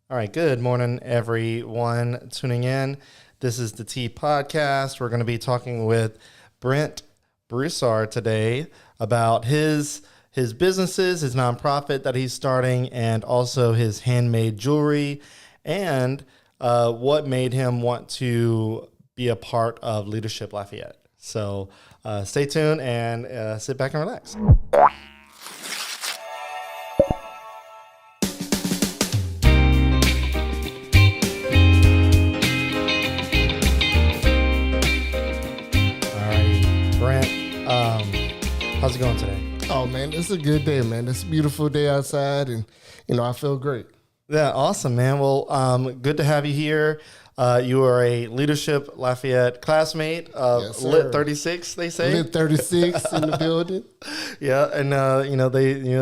All right, good morning, everyone tuning in. This is the T Podcast. We're going to be talking with Brent Broussard today about his businesses, his nonprofit that he's starting, and also his handmade jewelry, and what made him want to be a part of Leadership Lafayette. So stay tuned and sit back and relax. How's it going today? Oh, man, it's a good day, man. It's a beautiful day outside, and, I feel great. Yeah, awesome, man. Well, good to have you here. You are a Leadership Lafayette classmate of Yes, LL36, they say. LL36 in the building. Yeah, and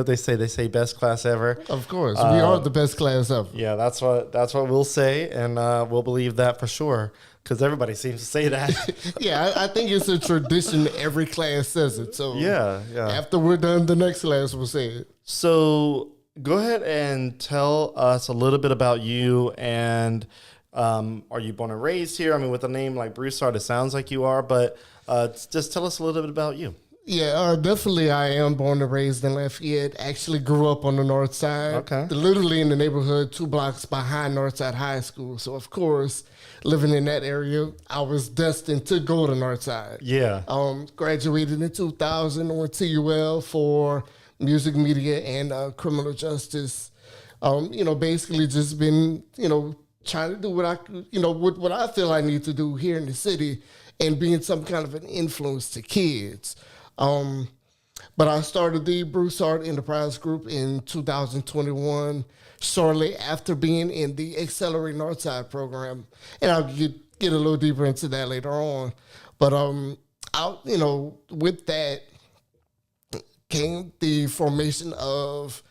they say best class ever. Of course, we are the best class ever. Yeah, that's what we'll say, and we'll believe that for sure. Because everybody seems to say that. Yeah, I think it's a tradition. Every class says it. So yeah. After we're done, the next class will say it. So go ahead and tell us a little bit about you. And are you born and raised here? I mean, with a name like Broussard, it sounds like you are. But just tell us a little bit about you. Yeah, definitely. I am born and raised in Lafayette. Actually grew up on the north side. Okay. Literally in the neighborhood 2 blocks behind Northside High School. So, of course, living in that area, I was destined to go to Northside. Yeah. Graduated in 2000, went to UL for music, media, and criminal justice. Basically just been, trying to do what I feel I need to do here in the city and being some kind of an influence to kids. But I started the Broussard Enterprise Group in 2021, shortly after being in the Accelerate Northside program. And I'll get a little deeper into that later on. But, with that came the formation of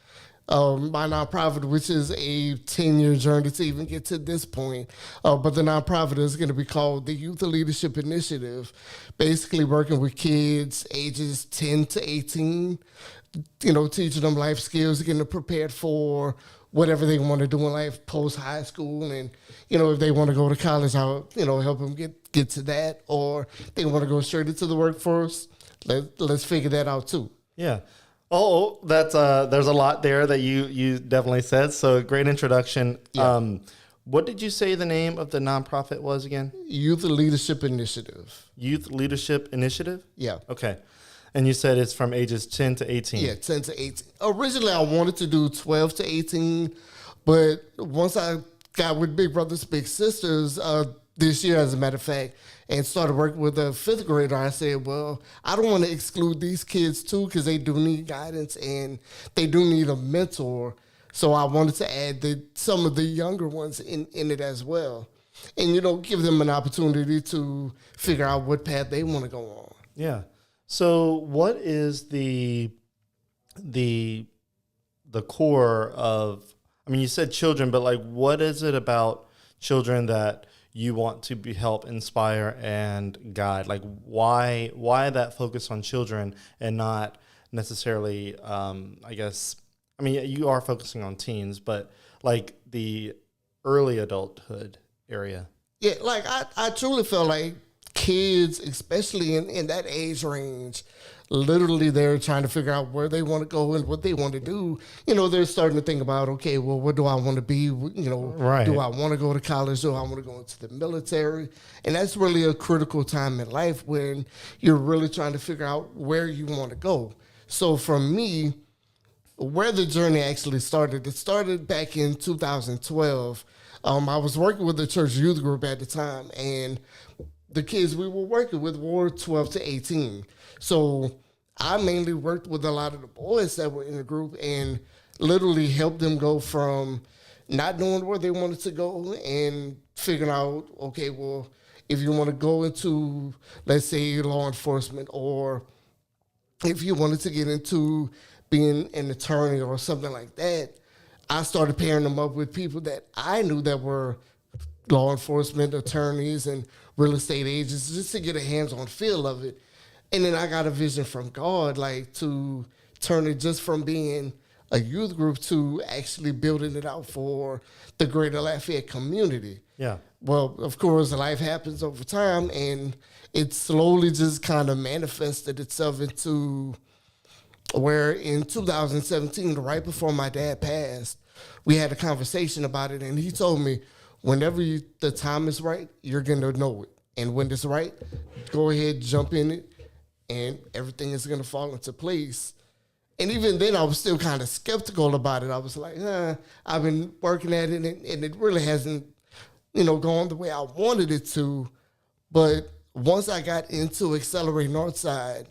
my nonprofit, which is a 10-year journey to even get to this point. But the nonprofit is going to be called the Youth Leadership Initiative, basically working with kids ages 10 to 18, teaching them life skills, getting them prepared for whatever they want to do in life post-high school. And, if they want to go to college, I'll, help them get to that. Or they want to go straight into the workforce, let's figure that out too. Yeah. Oh, that's there's a lot there that you definitely said. So great introduction. Yeah. What did you say the name of the nonprofit was again? Youth Leadership Initiative. Youth Leadership Initiative? Yeah. Okay. And you said it's from ages 10 to 18. Yeah, 10 to 18. Originally, I wanted to do 12 to 18, but once I got with Big Brothers Big Sisters this year, as a matter of fact, and started working with a 5th grader, I said, well, I don't want to exclude these kids too, because they do need guidance and they do need a mentor. So I wanted to add some of the younger ones in it as well. And, give them an opportunity to figure out what path they want to go on. Yeah. So what is the core of, I mean, you said children, but like, what is it about children that you want to help inspire and guide? Like why that focus on children and not necessarily, you are focusing on teens, but like the early adulthood area. Yeah, like I truly feel like kids, especially in that age range, literally they're trying to figure out where they want to go and what they want to do. They're starting to think about, okay, well, what do I want to be? Right. Do I want to go to college? Do I want to go into the military? And that's really a critical time in life when you're really trying to figure out where you want to go. So for me, where the journey actually started, it started back in 2012. I was working with the church youth group at the time, and the kids we were working with were 12 to 18. So I mainly worked with a lot of the boys that were in the group and literally helped them go from not knowing where they wanted to go and figuring out, okay, well, if you want to go into, let's say, law enforcement, or if you wanted to get into being an attorney or something like that, I started pairing them up with people that I knew that were law enforcement attorneys and real estate agents, just to get a hands-on feel of it. And then I got a vision from God, like to turn it just from being a youth group to actually building it out for the greater Lafayette community. Yeah. Well, of course, life happens over time, and it slowly just kind of manifested itself into where in 2017, right before my dad passed, we had a conversation about it, and he told me, whenever the time is right, you're going to know it. And when it's right, go ahead, jump in it, and everything is going to fall into place. And even then, I was still kind of skeptical about it. I was like, I've been working at it, and it really hasn't, gone the way I wanted it to. But once I got into Accelerate Northside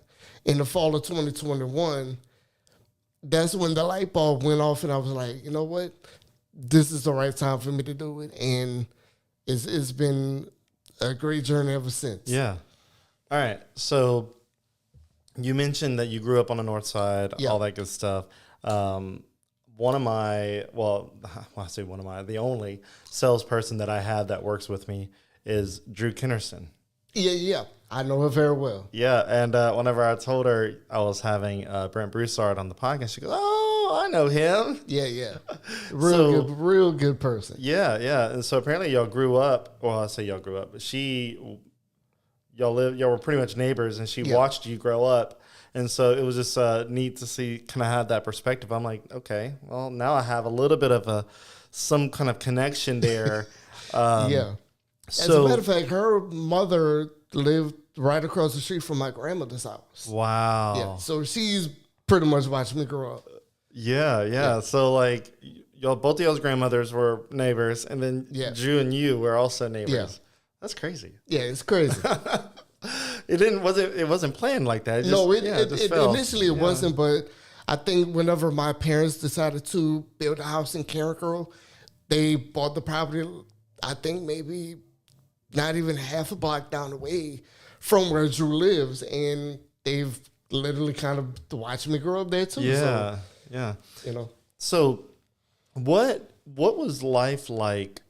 in the fall of 2021, that's when the light bulb went off, and I was like, you know what? This is the right time for me to do it. And it's been a great journey ever since. Yeah. All right. So you mentioned that you grew up on the north side, all that good stuff. One of my, the only salesperson that I have that works with me is Drew Kennerson. Yeah. I know her very well. Yeah, and whenever I told her I was having Brent Broussard on the podcast, she goes, "Oh, I know him." Yeah. Real good person. Yeah. And so apparently y'all grew up. Well, I say y'all grew up, but y'all were pretty much neighbors, and she watched you grow up. And so it was just neat to see, kind of have that perspective. I'm like, okay, well, now I have a little bit of some kind of connection there. Yeah. As a matter of fact, her mother lived right across the street from my grandmother's house. Wow. Yeah. So she's pretty much watched me grow up. Yeah. So like, both of y'all's grandmothers were neighbors, and then Drew and you were also neighbors. Yeah. That's crazy. Yeah, it's crazy. It wasn't planned like that. Initially it wasn't, but I think whenever my parents decided to build a house in Carrickrow, they bought the property, I think maybe not even half a block down the way from where Drew lives, and they've literally kind of watched me grow up there too. Yeah. So what was life like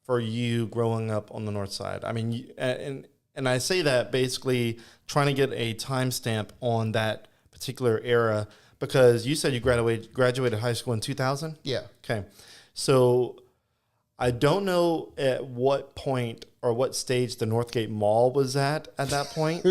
for you growing up on the north side? I mean, and I say that basically trying to get a timestamp on that particular era, because you said you graduated high school in 2000? Yeah. Okay. So I don't know at what point or what stage the Northgate Mall was at that point.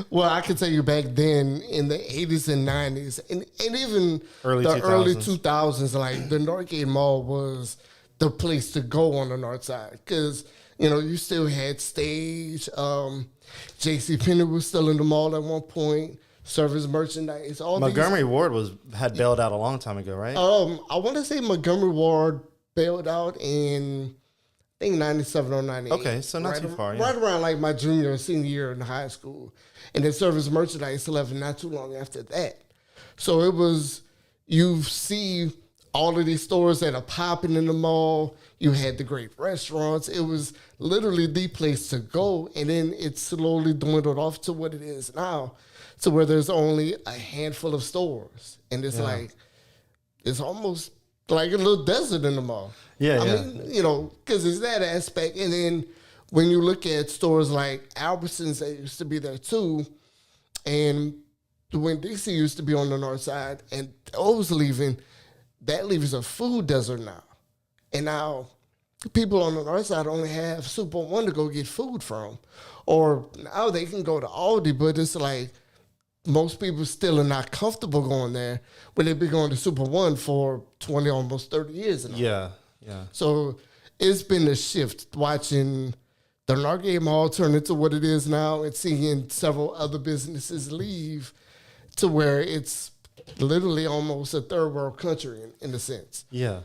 Well, I can tell you back then in the 80s and 90s and even early 2000s, like the Northgate Mall was the place to go on the north side, because, you still had Stage, JCPenney was still in the mall at one point, Service Merchandise. Montgomery Ward had bailed out a long time ago, right? I want to say Montgomery Ward bailed out in, I think, 97 or 98. Okay, so not too far. Right around like my junior and senior year in high school. And then Service Merchandise left not too long after that. So it was, you see all of these stores that are popping in the mall. You had the great restaurants. It was literally the place to go. And then it slowly dwindled off to what it is now, to where there's only a handful of stores. And it's like, it's almost like a little desert in the mall. I mean, because it's that aspect. And then when you look at stores like Albertsons that used to be there too, and when DC used to be on the north side and those leaving, that leaves a food desert now. And now people on the north side only have Super One to go get food from. Or now they can go to Aldi, but it's like most people still are not comfortable going there when they've been going to Super One for 20, almost 30 years now. Yeah. So it's been a shift watching the Northgate Mall turn into what it is now and seeing several other businesses leave to where it's literally almost a third world country in a sense. Yeah.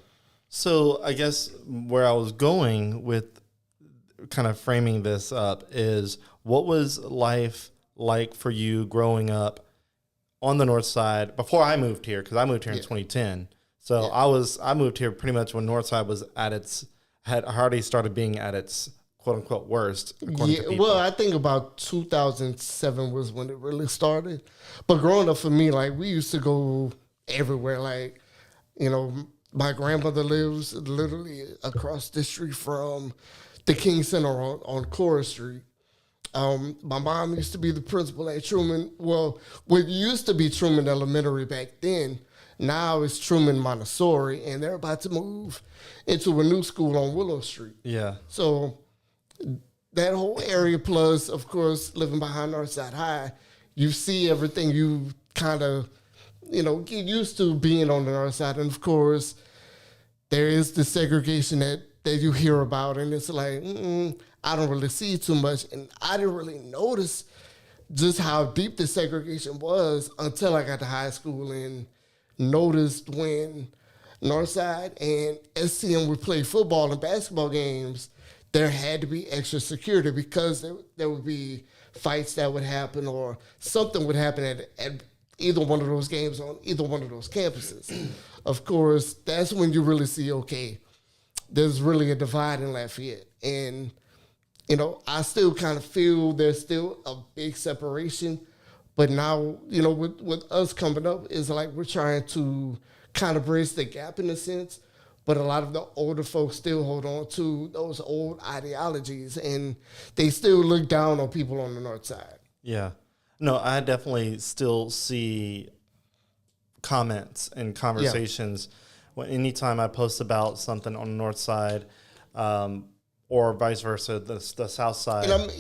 So I guess where I was going with kind of framing this up is, what was life like for you growing up on the north side before I moved here? Because I moved here in 2010. So I moved here pretty much when Northside was had already started being at its quote unquote worst. Well, I think about 2007 was when it really started. But growing up for me, like, we used to go everywhere. Like, my grandmother lives literally across the street from the King Center on Cora Street. My mom used to be the principal at Truman. Well, what used to be Truman Elementary back then. Now it's Truman Montessori, and they're about to move into a new school on Willow Street. Yeah. So that whole area, plus, of course, living behind Northside High, you see everything you kind of, get used to being on the north side. And, of course, there is the segregation that you hear about, and it's like, I don't really see too much. And I didn't really notice just how deep the segregation was until I got to high school and noticed when Northside and SCM would play football and basketball games, there had to be extra security because there would be fights that would happen or something would happen at either one of those games on either one of those campuses. Of course, that's when you really see, okay, there's really a divide in Lafayette. And, I still kind of feel there's still a big separation. But now, with us coming up, it's like we're trying to kind of bridge the gap in a sense. But a lot of the older folks still hold on to those old ideologies, and they still look down on people on the north side. Yeah. No, I definitely still see comments and conversations when anytime I post about something on the north side, or vice versa, the south side. And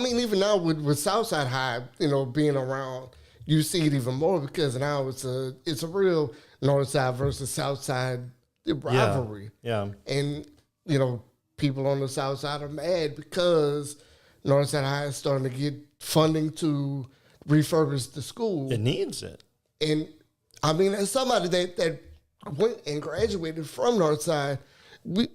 even now with Southside High, being around, you see it even more because now it's a real north side versus south side rivalry. Yeah. And, people on the south side are mad because Northside High is starting to get funding to refurbish the school. It needs it. And, as somebody that went and graduated from Northside, we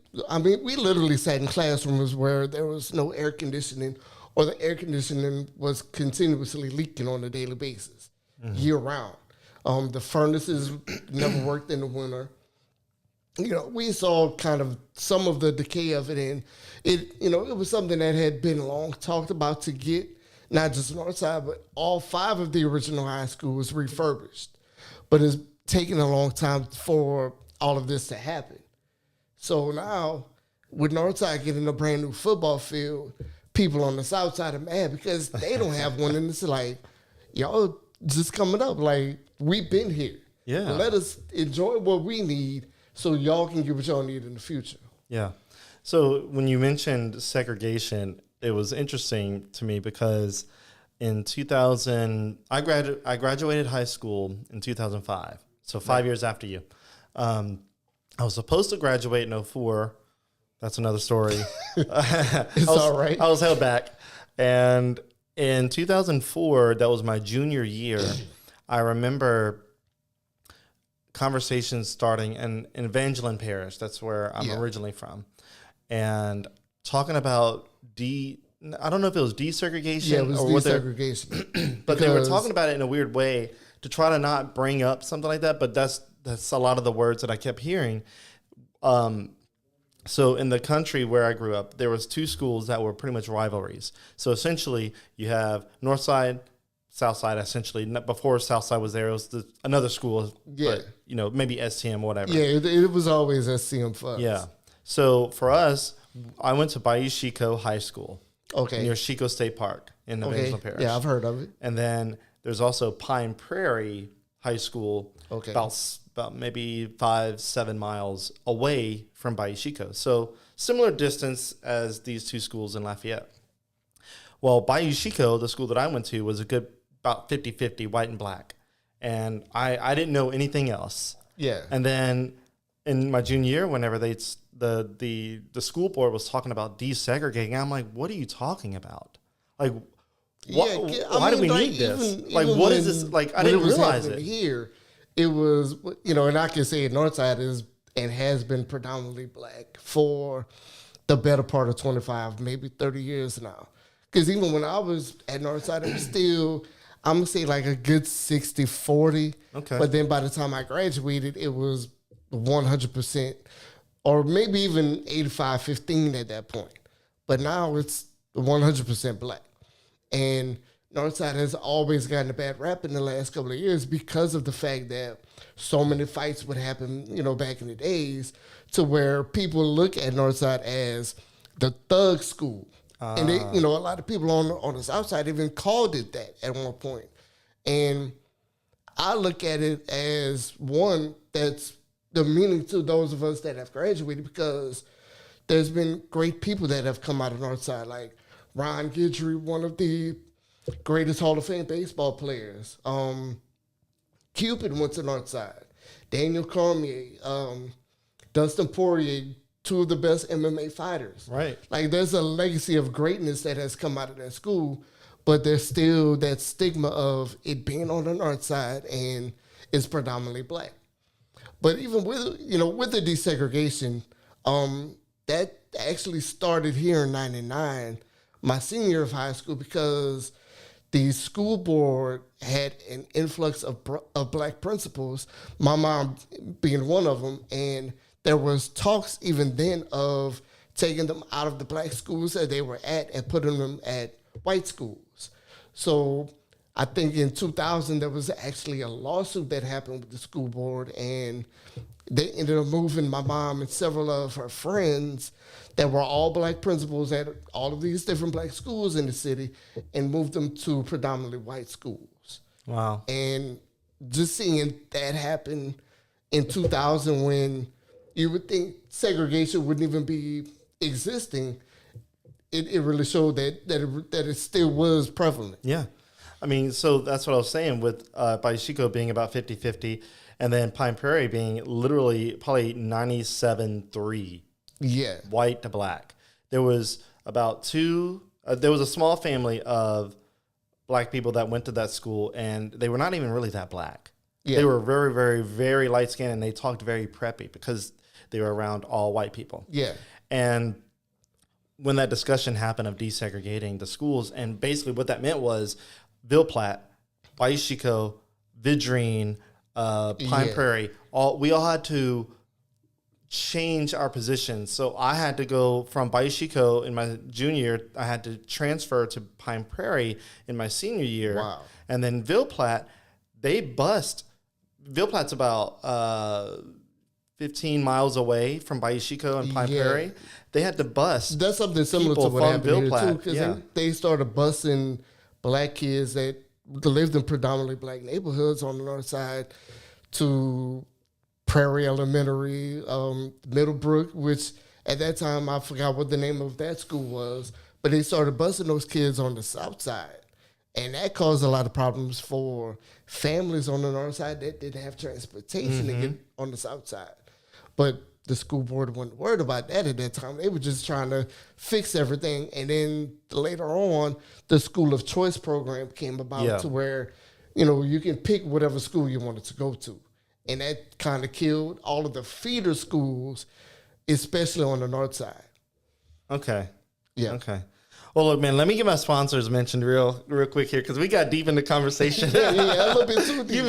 literally sat in classrooms where there was no air conditioning or the air conditioning was continuously leaking on a daily basis, year round. The furnaces never worked in the winter. We saw kind of some of the decay of it, and it was something that had been long talked about to get not just Northside, but all 5 of the original high schools refurbished. But it's taken a long time for all of this to happen. So now, with Northside getting a brand new football field, people on the south side are mad because they don't have one, and it's like, y'all just coming up, like, we've been here. Yeah. Let us enjoy what we need so y'all can get what y'all need in the future. Yeah. So when you mentioned segregation, it was interesting to me because in 2000, I graduated high school in 2005, so 5 years after you. I was supposed to graduate in 2004. That's another story. All right. I was held back. And in 2004, that was my junior year, I remember conversations starting in Evangeline Parish. That's where I'm originally from. And talking about I don't know if it was desegregation. Yeah, it was or desegregation. But they were talking about it in a weird way to try to not bring up something like that. But that's a lot of the words that I kept hearing. So in the country where I grew up, there was 2 schools that were pretty much rivalries. So essentially, you have North Side, South Side. Essentially, before South Side was there, it was another school. Yeah, but, maybe STM or whatever. Yeah, it was always STM for us. Yeah. So for us, I went to Bayou Chico High School. Okay. Near Chico State Park in Evangeline Parish. Yeah, I've heard of it. And then there's also Pine Prairie High School. Okay. About maybe 5-7 miles away from Bayou Chico. So similar distance as these 2 schools in Lafayette. Well, Bayou Chico, the school that I went to, was a good about 50-50 white and black. And I didn't know anything else. Yeah. And then in my junior year, whenever the school board was talking about desegregating, I'm like, what are you talking about? Like, why do we need this? Even what is this? Like, I didn't realize it. Here, it was, and I can say Northside is and has been predominantly black for the better part of 25, maybe 30 years now. Because even when I was at Northside, it was still, I'm going to say like a good 60-40. Okay. But then by the time I graduated, it was 100%, or maybe even 85-15 at that point. But now it's 100% black. And Northside has always gotten a bad rap in the last couple of years because of the fact that so many fights would happen, back in the days, to where people look at Northside as the thug school. And they, a lot of people on the South Side even called it that at one point. And I look at it as one that's the meaning to those of us that have graduated, because there's been great people that have come out of Northside, like Ron Guidry, one of the greatest Hall of Fame baseball players. Cupid went to Northside. Daniel Cormier, Dustin Poirier, two of the best MMA fighters. Right. Like, there's a legacy of greatness that has come out of that school, but there's still that stigma of it being on the North Side and it's predominantly black. But even with the desegregation, that actually started here in '99, my senior year of high school, because the school board had an influx of black principals, my mom being one of them, and there was talks even then of taking them out of the black schools that they were at and putting them at white schools. So I think in 2000, there was actually a lawsuit that happened with the school board, and they ended up moving my mom and several of her friends that were all black principals at all of these different black schools in the city, and moved them to predominantly white schools. Wow. And just seeing that happen in 2000, when you would think segregation wouldn't even be existing, it really showed that it still was prevalent. Yeah. I mean, so that's what I was saying with Baishiko being about 50-50, and then Pine Prairie being literally probably 97-3. Yeah. White to black. There was about there was a small family of black people that went to that school, and they were not even really that black. Yeah. They were very, very, very light skinned, and they talked very preppy because they were around all white people. Yeah. And when that discussion happened of desegregating the schools, and basically what that meant was Ville Platte, Baishiko, Vidrine, Pine Prairie, we all had to change our positions. So I had to go from Baishiko in my junior year. I had to transfer to Pine Prairie in my senior year. Wow. And then Ville Platte, Ville Platte's about 15 miles away from Baishiko and Pine Prairie. They had to bus. That's something similar to what happened here too, because they started busing black kids that lived in predominantly black neighborhoods on the north side to Prairie Elementary, Middlebrook, which at that time I forgot what the name of that school was, but they started busing those kids on the south side. And that caused a lot of problems for families on the north side that didn't have transportation to get on the south side. But the school board wasn't worried about that at that time. They were just trying to fix everything. And then later on, the school of choice program came about to where, you can pick whatever school you wanted to go to. And that kind of killed all of the feeder schools, especially on the north side. Okay. Yeah. Okay. Well, look, man, let me get my sponsors mentioned real quick here, because we got deep in the conversation. yeah, a little bit too deep. You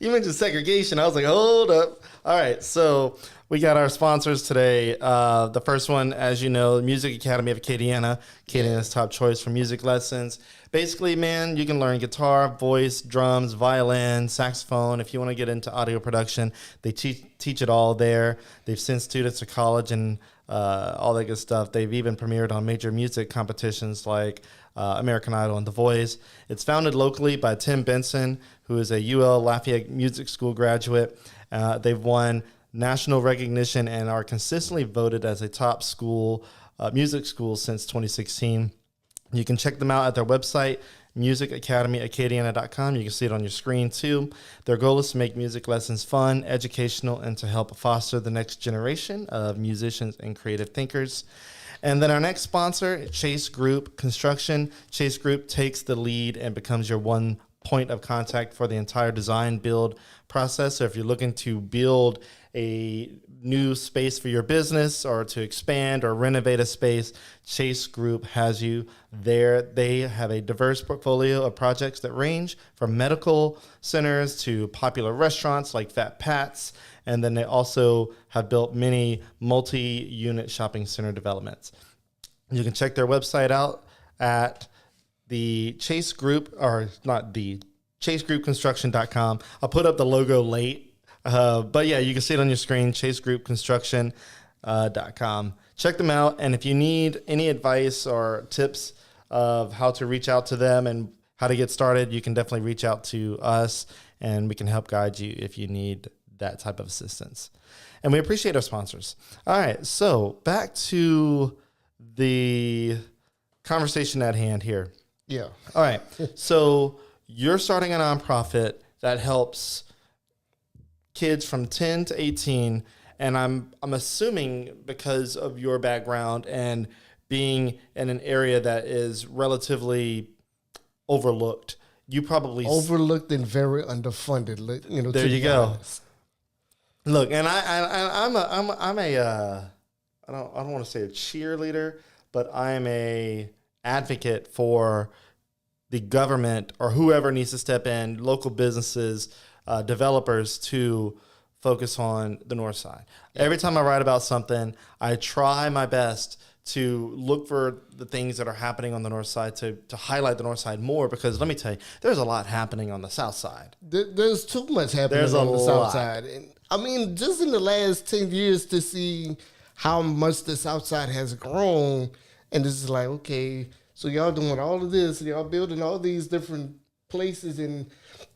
mentioned segregation. I was like, hold up. All right, so we got our sponsors today. The first one, as you know, Music Academy of Acadiana. Acadiana's top choice for music lessons. Basically, man, you can learn guitar, voice, drums, violin, saxophone. If you want to get into audio production, they teach it all there. They've sent students to college and all that good stuff. They've even premiered on major music competitions like American Idol and The Voice. It's founded locally by Tim Benson, who is a UL Lafayette Music School graduate. They've won national recognition and are consistently voted as a top school, music school since 2016. You can check them out at their website, musicacademyacadiana.com. You can see it on your screen too. Their goal is to make music lessons fun, educational, and to help foster the next generation of musicians and creative thinkers. And then our next sponsor, Chase Group Construction. Chase Group takes the lead and becomes your one point of contact for the entire design build process. So if you're looking to build a new space for your business or to expand or renovate a space, Chase Group has you there. They have a diverse portfolio of projects that range from medical centers to popular restaurants like Fat Pat's. And then they also have built many multi-unit shopping center developments. You can check their website out at the Chase Group, or not the chasegroupconstruction.com. I'll put up the logo late. But yeah, you can see it on your screen, chasegroupconstruction.com. Check them out. And if you need any advice or tips of how to reach out to them and how to get started, you can definitely reach out to us and we can help guide you if you need that type of assistance. And we appreciate our sponsors. All right, so back to the conversation at hand here. Yeah. All right, so you're starting a nonprofit that helps kids from 10 to 18, and I'm assuming because of your background and being in an area that is relatively overlooked, you probably overlooked and very underfunded. There you go. Honest. Look, and I'm a I don't want to say a cheerleader, but I'm a advocate for the government or whoever needs to step in, local businesses, developers to focus on the North Side. Yeah. Every time I write about something, I try my best to look for the things that are happening on the North Side to highlight the North Side more, because let me tell you, there's a lot happening on the South Side. There's too much happening on the South Side. And I mean, just in the last 10 years to see how much the South Side has grown, and it's like, okay, so y'all doing all of this, and y'all building all these different places, and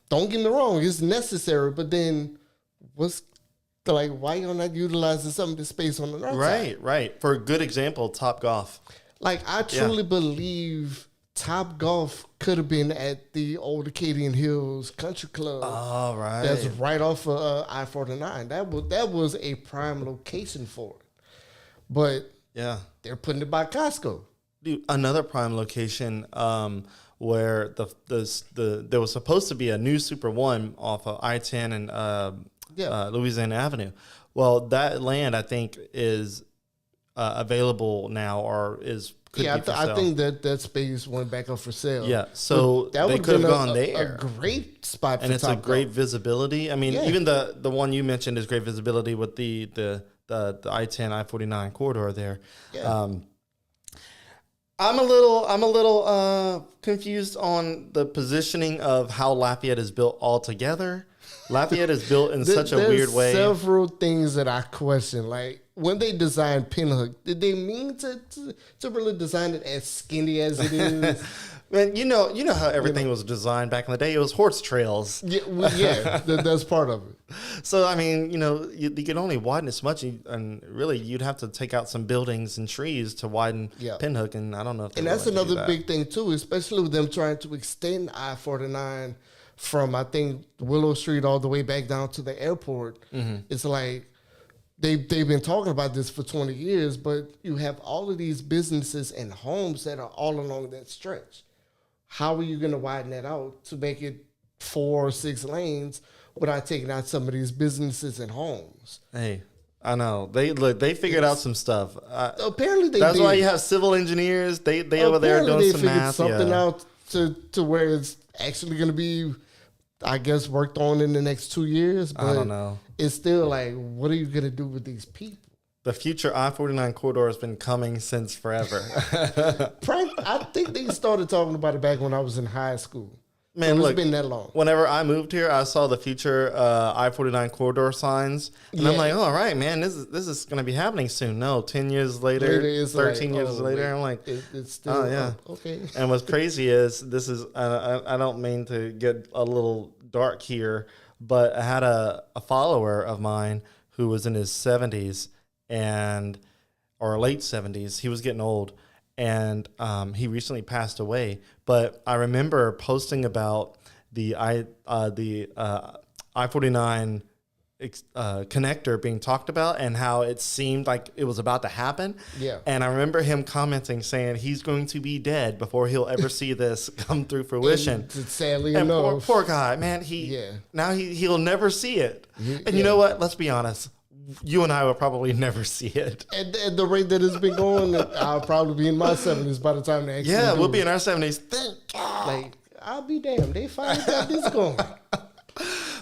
don't get me wrong, it's necessary, but then why y'all not utilizing some of the space on the North Side? Right. For a good example, Top Golf. Like, I truly believe Top Golf could have been at the old Acadian Hills Country Club. Oh, right. That's right off of I-49. That was a prime location for it. But yeah, they're putting it by Costco. Dude, another prime location where there was supposed to be a new Super One off of I-10 and Louisiana Avenue. Well, that land I think is available now, or could be for sale. I think that space went back up for sale. Yeah, so they could have gone there. A great spot, and it's a great visibility. I mean, even the one you mentioned is great visibility with the I-10 I-49 corridor there. Yeah. I'm a little confused on the positioning of how Lafayette is built altogether. Lafayette is built in such a weird way. There's several things that I question. Like, when they designed Pinhook, did they mean to really design it as skinny as it is? Man, you know how everything was designed back in the day. It was horse trails. Yeah, that's part of it. So I mean, you can only widen as much, and really you'd have to take out some buildings and trees to widen Pinhook, and I don't know if. And that's another big thing too, especially with them trying to extend I-49 from, I think, Willow Street all the way back down to the airport. Mm-hmm. It's like they've been talking about this for 20 years, but you have all of these businesses and homes that are all along that stretch. How are you going to widen that out to make it 4 or 6 lanes without taking out some of these businesses and homes? Hey, I know. They figured out some stuff. Apparently they That's did. why you have civil engineers. They over there doing some math. Something out to where it's actually going to be, I guess, worked on in the next 2 years. But I don't know. It's still like, what are you going to do with these people? The future I-49 corridor has been coming since forever. I think they started talking about it back when I was in high school. Man, so it's been that long. Whenever I moved here, I saw the future I-49 corridor signs, and I'm like, all right, man, this is going to be happening soon. No, 10 years later, 13 years later, I'm like, it's still, oh, yeah. Okay. And what's crazy is, I don't mean to get a little dark here, but I had a follower of mine who was in his 70s, or late 70s. He was getting old, and he recently passed away. But I remember posting about the I-49 connector being talked about and how it seemed like it was about to happen. Yeah. And I remember him commenting saying he's going to be dead before he'll ever see this come through fruition. And sadly enough, poor guy, man. He'll never see it. And you know what? Let's be honest. You and I will probably never see it. At the rate that it's been going, I'll probably be in my 70s by the time they actually we'll be in our 70s. Thank God. Like, I'll be damned. They finally got this going.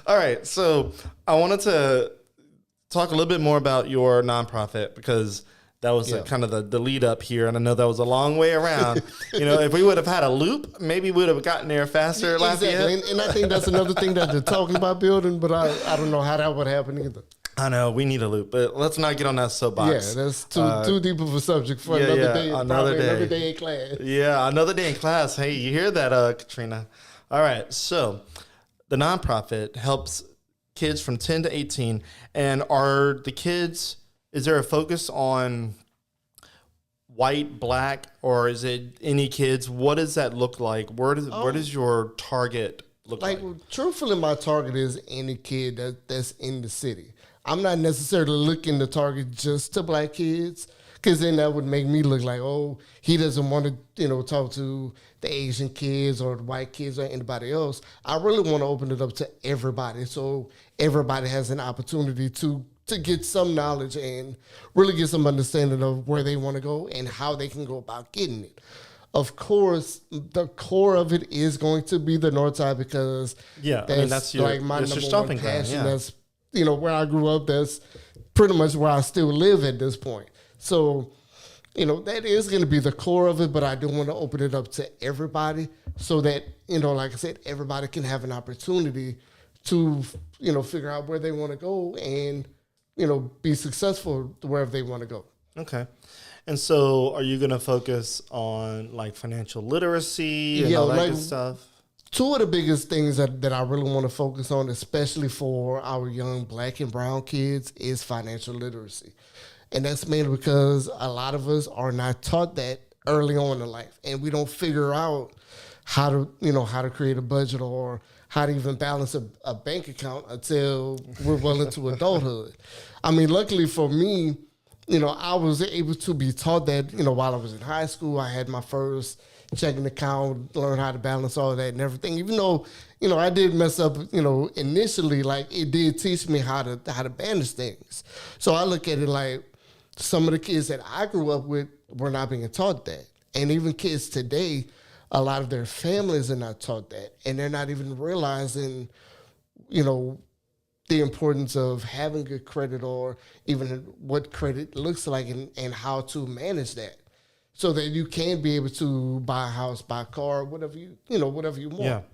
All right. So I wanted to talk a little bit more about your nonprofit, because that was kind of the lead up here. And I know that was a long way around. If we would have had a loop, maybe we would have gotten there faster. Exactly. And I think that's another thing that they're talking about building, but I don't know how that would happen either. I know we need a loop, but let's not get on that soapbox. Yeah, that's too deep of a subject for another day. Another day in class. Yeah, another day in class. Hey, you hear that, Katrina? All right, so the nonprofit helps kids from 10 to 18. And are the kids, is there a focus on white, black, or is it any kids? What does that look like? Where does your target look like? Truthfully, my target is any kid that's in the city. I'm not necessarily looking to target just to black kids, because then that would make me look like, oh, he doesn't want to, talk to the Asian kids or the white kids or anybody else. I really want to open it up to everybody, so everybody has an opportunity to get some knowledge and really get some understanding of where they want to go and how they can go about getting it. Of course, the core of it is going to be the North Side, because that's like my number one passion. Yeah. That's where I grew up. That's pretty much where I still live at this point. So, that is going to be the core of it, but I do want to open it up to everybody so that, like I said, everybody can have an opportunity to, figure out where they want to go and, be successful wherever they want to go. Okay. And so are you going to focus on like financial literacy and all that good stuff? Two of the biggest things that I really want to focus on, especially for our young black and brown kids, is financial literacy. And that's mainly because a lot of us are not taught that early on in life, and we don't figure out how to create a budget or how to even balance a bank account until we're well into adulthood. I mean, luckily for me, I was able to be taught that, while I was in high school. I had my first checking account, learn how to balance all that and everything. Even though, I did mess up, initially, like it did teach me how to manage things. So I look at it like some of the kids that I grew up with were not being taught that. And even kids today, a lot of their families are not taught that. And they're not even realizing, the importance of having good credit, or even what credit looks like and how to manage that, so that you can be able to buy a house, buy a car, whatever you want.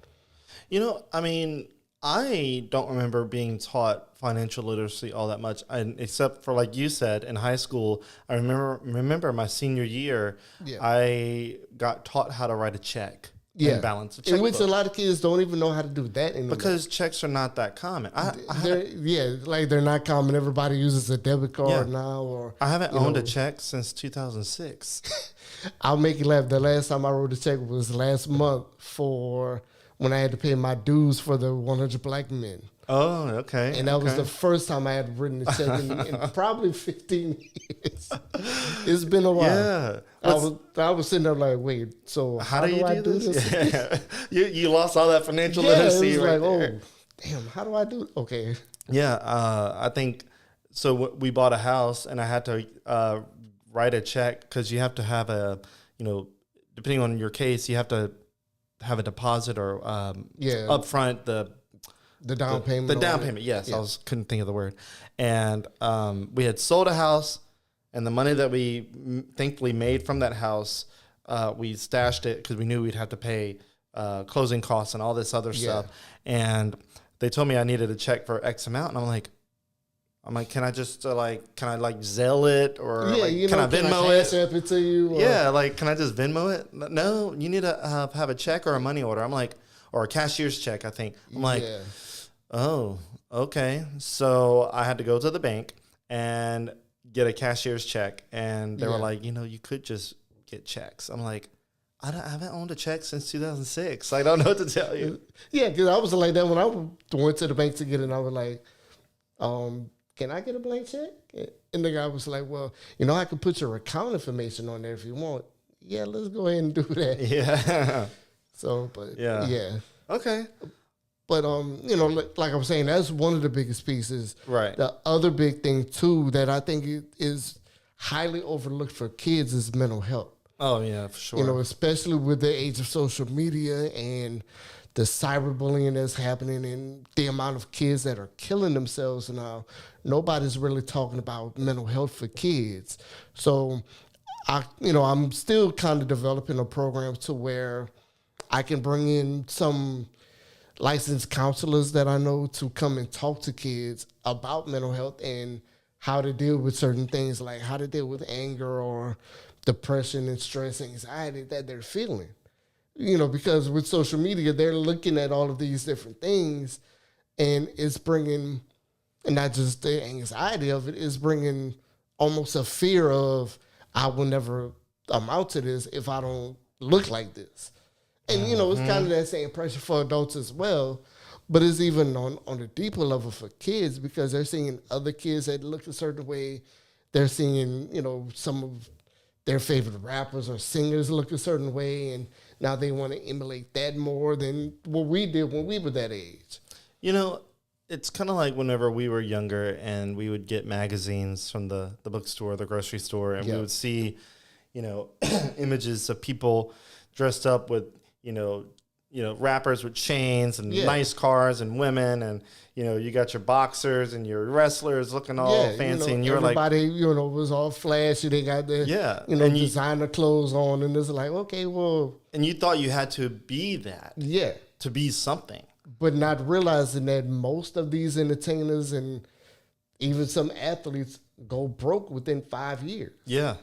Yeah. I mean, I don't remember being taught financial literacy all that much, except for, like you said, in high school. I remember my senior year, I got taught how to write a check. And balance a checkbook. In which a lot of kids don't even know how to do that anymore. Because checks are not that common. They're not common. Everybody uses a debit card now. Or I haven't owned a check since 2006. I'll make you laugh. The last time I wrote a check was last month for when I had to pay my dues for the 100 Black Men. Oh, okay. And that was the first time I had written a check in probably 15 years. It's been a while. Yeah. I was sitting there like, wait, so how do I do this? Yeah. you lost all that financial literacy. It was right like, there. oh, damn, how do I do it? Okay. Yeah, I think, so we bought a house, and I had to write a check, because you have to have depending on your case, you have to have a deposit or upfront, the down payment. The down payment, yes. Yeah. Couldn't think of the word. And we had sold a house, and the money that we thankfully made from that house, we stashed it because we knew we'd have to pay closing costs and all this other stuff. And they told me I needed a check for X amount, and I'm like, can I just Zelle it, or can I Venmo it to you? Or? Can I just Venmo it? No, you need to have a check or a money order. I'm like, or a cashier's check, I think. I'm like, oh, okay. So I had to go to the bank and get a cashier's check, and they were like, you could just get checks. I'm like, I haven't owned a check since 2006. I don't know what to tell you. Yeah, because I was like that when I went to the bank to get it, and I was like, can I get a blank check? And the guy was like, well, I can put your account information on there if you want. Yeah, let's go ahead and do that. Yeah. So, but yeah. Okay. But, like I was saying, that's one of the biggest pieces. Right. The other big thing, too, that I think is highly overlooked for kids is mental health. Oh, yeah, for sure. Especially with the age of social media and the cyberbullying that's happening and the amount of kids that are killing themselves now. Nobody's really talking about mental health for kids. So, I'm still kind of developing a program to where I can bring in some licensed counselors that I know to come and talk to kids about mental health and how to deal with certain things, like how to deal with anger or depression and stress and anxiety that they're feeling. because with social media, they're looking at all of these different things, and it's bringing, and not just the anxiety of it, it's bringing almost a fear of, I will never amount to this if I don't look like this. And, it's kind of that same pressure for adults as well. But it's even on a deeper level for kids, because they're seeing other kids that look a certain way. They're seeing, some of their favorite rappers or singers look a certain way. And now they want to emulate that more than what we did when we were that age. It's kind of like whenever we were younger and we would get magazines from the bookstore, the grocery store, and we would see, images of people dressed up with, rappers with chains and nice cars and women, and you got your boxers and your wrestlers looking all fancy, and you're like, everybody was all flashy. They got their designer clothes on, and it's like, okay, well, and you thought you had to be that, to be something, but not realizing that most of these entertainers and even some athletes go broke within 5 years. Yeah.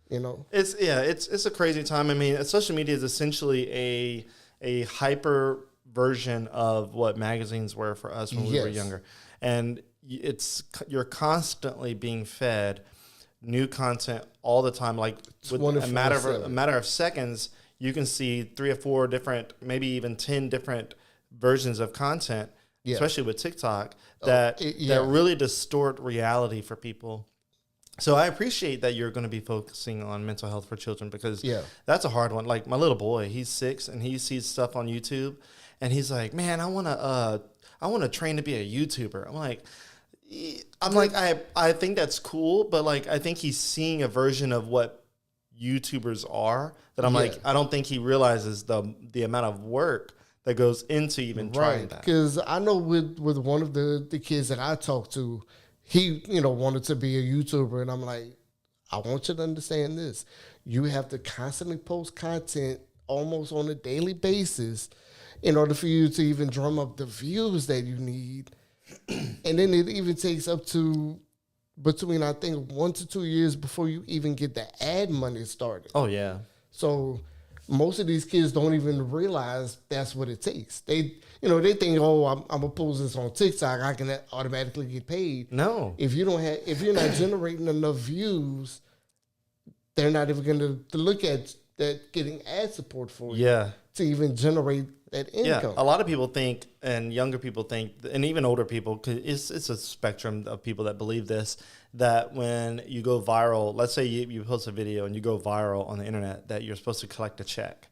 It's a crazy time. I mean, social media is essentially a hyper version of what magazines were for us when we were younger. And you're constantly being fed new content all the time. Like with a matter of seconds, you can see 3 or 4 different, maybe even 10 different versions of content, especially with TikTok, that really distort reality for people. So I appreciate that you're going to be focusing on mental health for children, because that's a hard one. Like my little boy, he's 6 and he sees stuff on YouTube and he's like, man, I want to train to be a YouTuber. I think that's cool, but like, I think he's seeing a version of what YouTubers are that I'm like, I don't think he realizes the amount of work that goes into even trying that. Because I know with one of the kids that I talked to, he, wanted to be a YouTuber. And I'm like, I want you to understand this. You have to constantly post content almost on a daily basis in order for you to even drum up the views that you need. And then it even takes up to between, I think, 1 to 2 years before you even get the ad money started. Oh, yeah. So most of these kids don't even realize that's what it takes. They think, oh, I'm gonna post this on TikTok, I can automatically get paid. No. If you're not generating enough views, they're not even gonna to look at that getting ad support for you to even generate that income. Yeah, a lot of people think, and younger people think, and even older people, 'cause it's a spectrum of people that believe this, that when you go viral, let's say you post a video and you go viral on the internet, that you're supposed to collect a check.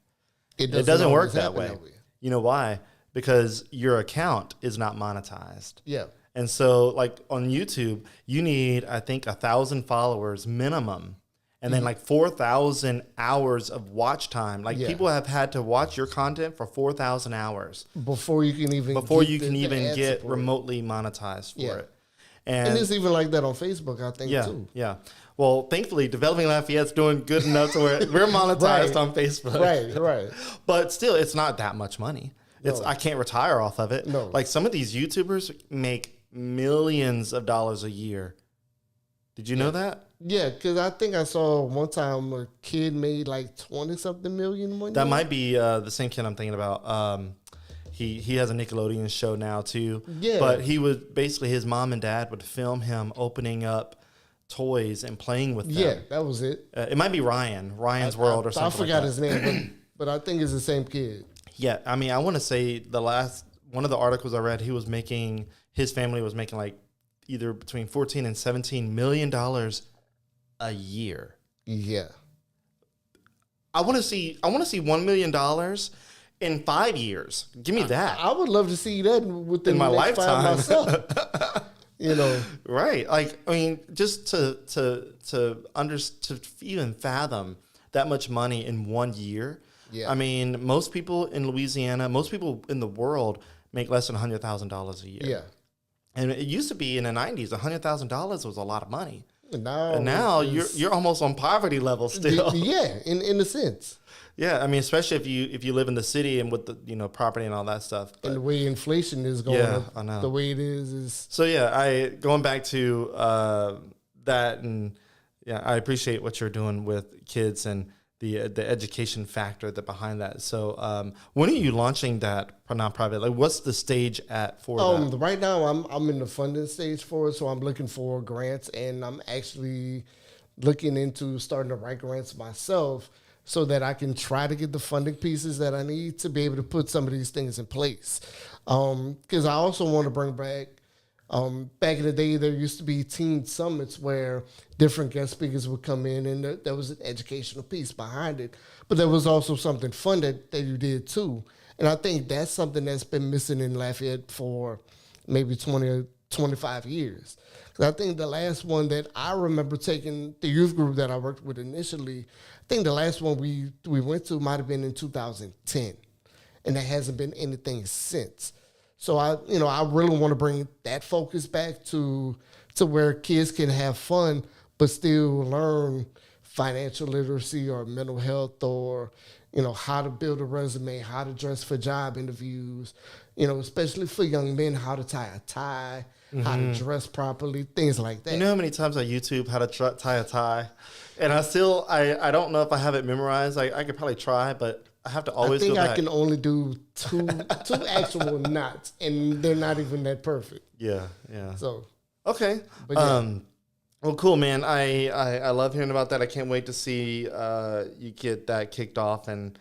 It doesn't work that way. You know why? Because your account is not monetized. Yeah. And so like on YouTube, you need, I think, 1,000 followers minimum. And then like 4,000 hours of watch time. Like people have had to watch your content for 4,000 hours before you can even get remotely monetized for it. And it's even like that on Facebook, I think, too. Yeah. Well, thankfully, Developing Lafayette's doing good enough to where we're monetized on Facebook. Right. But still, it's not that much money. I can't retire off of it. No. Like some of these YouTubers make millions of dollars a year. Did you know that? Yeah, because I think I saw one time a kid made like 20-something million one year. That might be the same kid I'm thinking about. He has a Nickelodeon show now too. Yeah. But he would basically, his mom and dad would film him opening up toys and playing with them. Yeah, that was it. It might be Ryan's World or something. I forgot his name, but I think it's the same kid. Yeah, I mean, I want to say one of the articles I read, his family was making like either between $14 and $17 million a year. Yeah. I want to see $1 million in 5 years. Give me that. I would love to see that within my lifetime myself. Right. Like, I mean, just to even fathom that much money in 1 year. Yeah. I mean, most people in Louisiana, most people in the world make less than $100,000 a year. Yeah. And it used to be in the 90s, $100,000 was a lot of money. And now you're almost on poverty level still. Yeah, in a sense. Yeah, I mean, especially if you live in the city and with the property and all that stuff. But, and the way inflation is going up, I know. The way it is. So going back to that, and I appreciate what you're doing with kids and the education factor that behind that. So when are you launching that nonprofit? Like, what's the stage at for that? Right now, I'm in the funding stage for it, so I'm looking for grants, and I'm actually looking into starting to write grants myself so that I can try to get the funding pieces that I need to be able to put some of these things in place. Because I also want to bring back, back in the day, there used to be teen summits where different guest speakers would come in, and there was an educational piece behind it. But there was also something fun that you did too. And I think that's something that's been missing in Lafayette for maybe 20 or 25 years. I think the last one that I remember taking, the youth group that I worked with initially, I think the last one we went to might have been in 2010, and there hasn't been anything since. So I really want to bring that focus back to where kids can have fun but still learn financial literacy or mental health, or how to build a resume, how to dress for job interviews, especially for young men, how to tie a tie. How to dress properly, things like that. You know how many times I YouTube how to tie a tie, and I don't know if I have it memorized. I could probably try, but I have to always go back. I think I can only do two actual knots, and they're not even that perfect. Yeah. So okay, but yeah. well, cool, man. I love hearing about that. I can't wait to see you get that kicked off and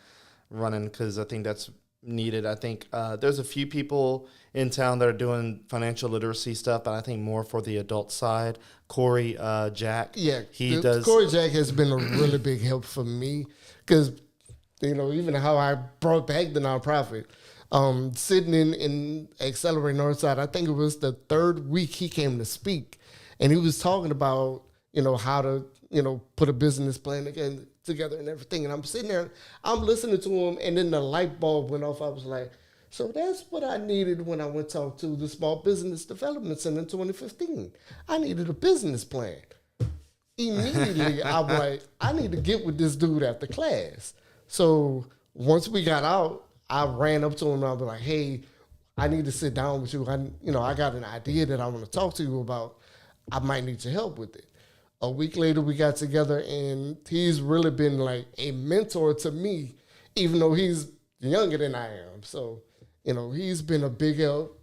running, because I think that's needed. I think there's a few people in town that are doing financial literacy stuff, but I think more for the adult side. Corey Jack. Yeah, he does. Corey Jack has been a really big help for me, because even how I brought back the nonprofit. Sitting in Accelerate Northside, I think it was the third week he came to speak, and he was talking about how to put a business plan together and everything. And I'm sitting there, I'm listening to him, and then the light bulb went off. I was like, so that's what I needed when I went to talk to the Small Business Development Center in 2015. I needed a business plan. Immediately, I'm like, I need to get with this dude after class. So once we got out, I ran up to him and I was like, hey, I need to sit down with you. I got an idea that I want to talk to you about. I might need your help with it. A week later, we got together, and he's really been like a mentor to me, even though he's younger than I am. So, he's been a big help.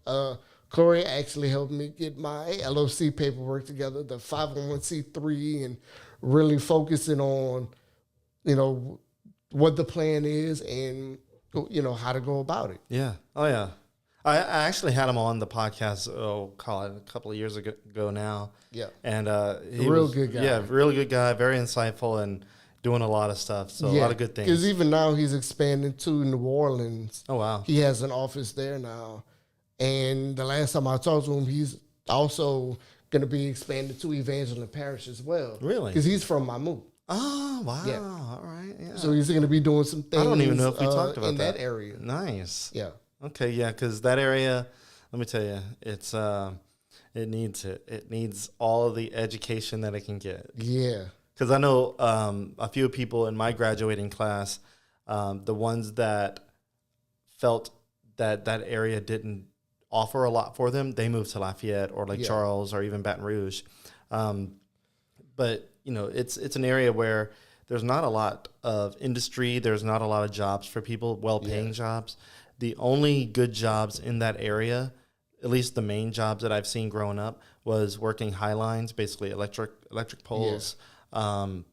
Corey actually helped me get my LLC paperwork together, the 501c3, and really focusing on, what the plan is and, how to go about it. Yeah. Oh, yeah. I actually had him on the podcast, call it a couple of years ago now. Yeah. And he was good guy. Yeah, really good guy, very insightful, and doing a lot of stuff. So a lot of good things. Because even now he's expanding to New Orleans. Oh, wow. He has an office there now. And the last time I talked to him, he's also going to be expanded to Evangeline Parish as well. Really? Because he's from Mamou. Oh, wow. Yeah. All right. Yeah. So he's going to be doing some things. I don't even know if we talked about in that area. Nice. Yeah. Okay, yeah, because that area, let me tell you, it needs all of the education that it can get. Yeah. Because I know a few people in my graduating class, the ones that felt that area didn't offer a lot for them, they moved to Lafayette or Lake Charles or even Baton Rouge. But it's an area where there's not a lot of industry. There's not a lot of jobs for people, well-paying jobs. The only good jobs in that area, at least the main jobs that I've seen growing up, was working high lines, basically electric poles, doing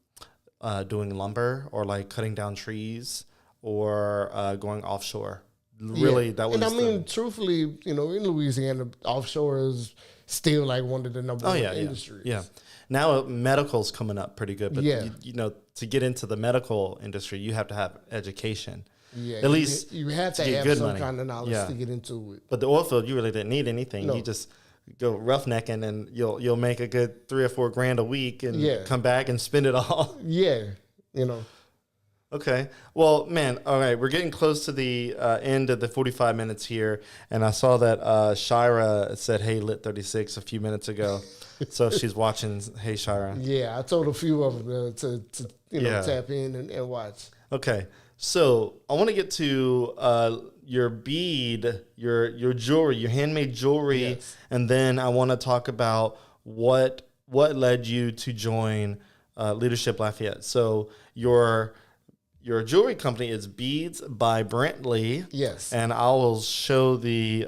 lumber or like cutting down trees or going offshore. Really, that was. And truthfully, in Louisiana, offshore is still like one of the number one industries. Yeah. Now medical's coming up pretty good, but to get into the medical industry, you have to have education. Yeah, at least you have to have some kind of knowledge to get into it. But the oil field, you really didn't need anything. No. You just go roughnecking, and you'll make a good $3 or $4 grand a week, and come back and spend it all. Yeah, Okay. Well, man, all right. We're getting close to the end of the 45 minutes here, and I saw that Shira said, "Hey, Lit36" a few minutes ago. So she's watching. Hey, Shira. Yeah, I told a few of them to tap in and watch. Okay. So I want to get to your bead, your jewelry, your handmade jewelry, and then I want to talk about what led you to join Leadership Lafayette. So your your jewelry company is Beads by Brentley. Yes. And I will show the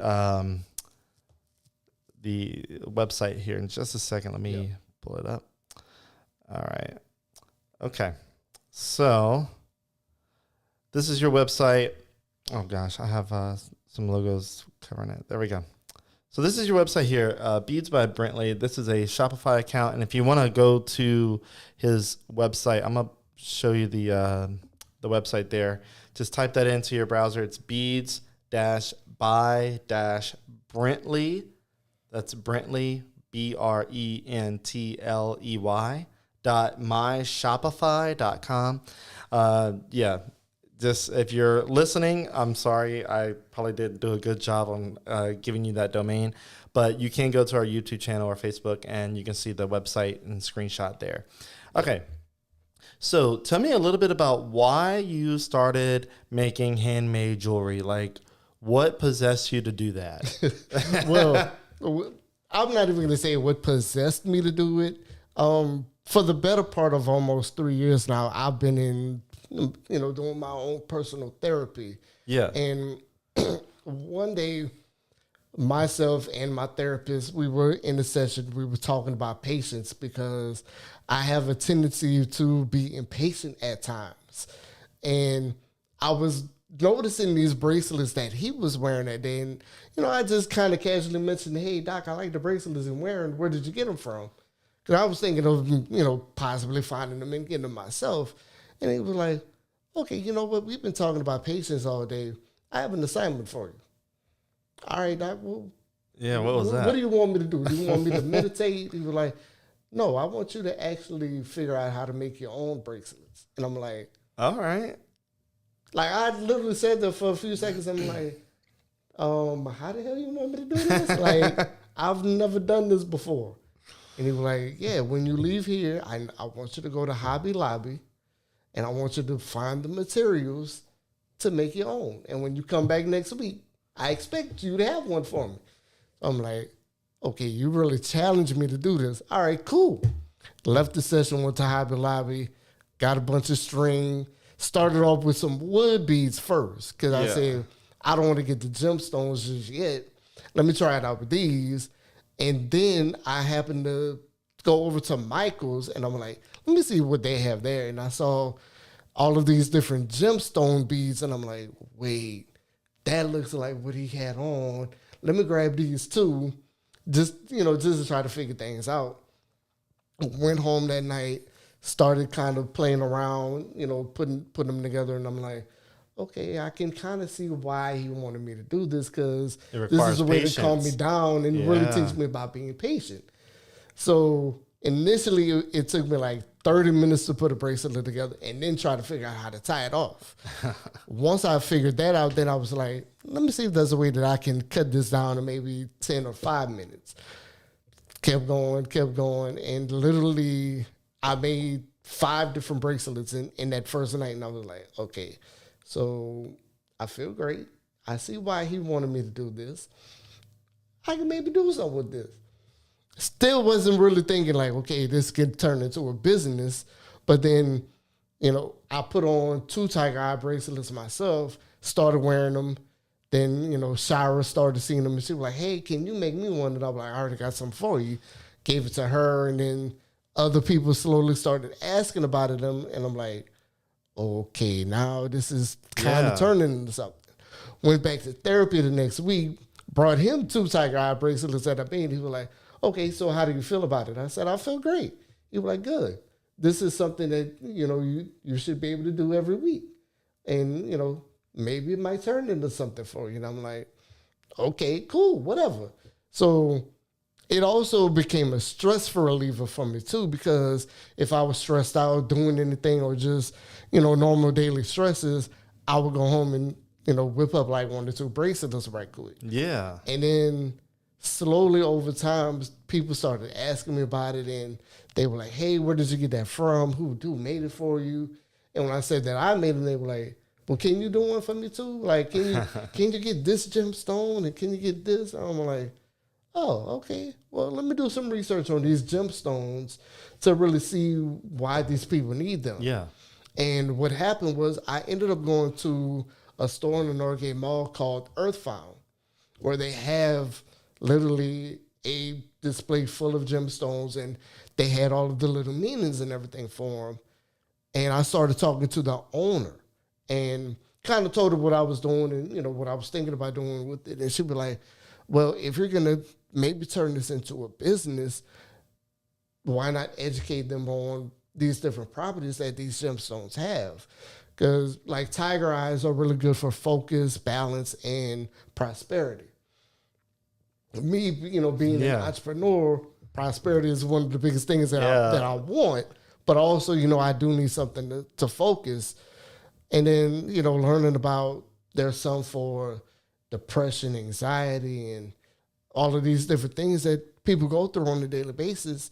website here in just a second. Let me pull it up. All right. Okay. So this is your website. Oh, gosh. I have some logos covering it. There we go. So this is your website here, Beads by Brentley. This is a Shopify account. And if you want to go to his website, I'm going to show you the website there. Just type that into your browser. It's beads-by-Brentley. That's Brentley, BRENTLEY .myshopify.com. Just if you're listening, I'm sorry. I probably didn't do a good job on giving you that domain, but you can go to our YouTube channel or Facebook and you can see the website and screenshot there. Okay. So tell me a little bit about why you started making handmade jewelry. Like, what possessed you to do that? Well, I'm not even going to say what possessed me to do it. For the better part of almost 3 years now, I've been in, doing my own personal therapy. Yeah. And one day, myself and my therapist, we were in a session, we were talking about patience because I have a tendency to be impatient at times. And I was noticing these bracelets that he was wearing that day. And, I just kind of casually mentioned, hey, Doc, I like the bracelets I'm wearing. Where did you get them from? Because I was thinking of, possibly finding them and getting them myself. And he was like, okay, you know what? We've been talking about patience all day. I have an assignment for you. All right, Doc, well, yeah, what was that? What do you want me to do? Do you want me to meditate? He was like, no, I want you to actually figure out how to make your own bracelets. And I'm like, all right. Like, I literally said that for a few seconds. I'm like, how the hell you want me to do this? Like, I've never done this before. And he was like, yeah, when you leave here, I want you to go to Hobby Lobby, and I want you to find the materials to make your own. And when you come back next week, I expect you to have one for me. I'm like, okay, you really challenged me to do this. All right, cool. Left the session, went to Hobby Lobby, got a bunch of string, started off with some wood beads first, because I said, I don't want to get the gemstones just yet. Let me try it out with these. And then I happened to go over to Michael's, and I'm like, let me see what they have there. And I saw all of these different gemstone beads, and I'm like, wait, that looks like what he had on. Let me grab these too, just to try to figure things out. Went home that night, started kind of playing around, putting them together, and I'm like, okay, I can kind of see why he wanted me to do this, because this is a way to calm me down and really teach me about being patient. So initially, it took me like 30 minutes to put a bracelet together and then try to figure out how to tie it off. Once I figured that out, then I was like, let me see if there's a way that I can cut this down to maybe 10 or 5 minutes. Kept going, and literally I made 5 different bracelets in that first night, and I was like, okay, so I feel great. I see why he wanted me to do this. I can maybe do something with this. Still wasn't really thinking like, okay, this could turn into a business. But then, I put on 2 tiger eye bracelets myself, started wearing them. Then, Shira started seeing them, and she was like, hey, can you make me one? And I was like, I already got some for you. Gave it to her, and then other people slowly started asking about it, and I'm like, okay, now this is kind of turning into something. Went back to therapy the next week, brought him 2 tiger eye bracelets that I made. He was like, okay, so how do you feel about it? I said, I feel great. He was like, good. This is something that, you should be able to do every week. And, maybe it might turn into something for you. And I'm like, okay, cool, whatever. So it also became a stress reliever for me too, because if I was stressed out doing anything or just, normal daily stresses, I would go home and, whip up like 1 or 2 bracelets right quick. Yeah. And then slowly over time, people started asking me about it, and they were like, hey, where did you get that from? Who made it for you? And when I said that I made it, they were like, well, can you do one for me too? Like, can you get this gemstone, and can you get this? And I'm like, oh, okay. Well, let me do some research on these gemstones to really see why these people need them. Yeah. And what happened was I ended up going to a store in the Norgate Mall called Earthfound, where they have literally a display full of gemstones, and they had all of the little meanings and everything for them. And I started talking to the owner and kind of told her what I was doing and, you know, what I was thinking about doing with it. And she'd be like, well, if you're going to maybe turn this into a business, why not educate them on these different properties that these gemstones have? Because like tiger eyes are really good for focus, balance, and prosperity. Me, you know, being an entrepreneur, prosperity is one of the biggest things that I want. But also, you know, I do need something to focus. And then, you know, learning about there's some for depression, anxiety, and all of these different things that people go through on a daily basis.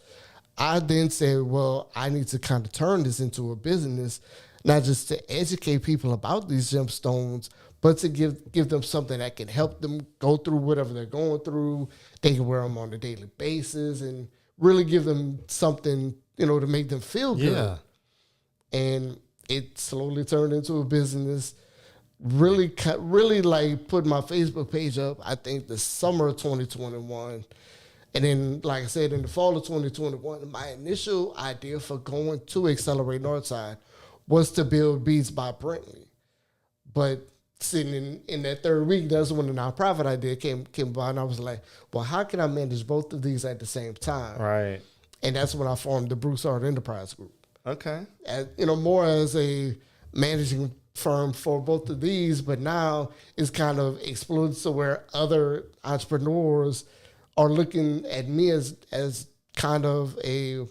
I then said, well, I need to kind of turn this into a business, not just to educate people about these gemstones, but to give them something that can help them go through whatever they're going through. They can wear them on a daily basis and really give them something, you know, to make them feel good. Yeah. And it slowly turned into a business. Really like put my Facebook page up, I think the summer of 2021. And then, like I said, in the fall of 2021, my initial idea for going to Accelerate Northside was to build Beats by Brentley. But sitting in that third week, that's when the nonprofit idea came by, and I was like, well, how can I manage both of these at the same time? Right. And that's when I formed the Broussard Enterprise Group. Okay. As, you know, more as a managing firm for both of these, but now it's kind of exploded to where other entrepreneurs are looking at me as kind of a,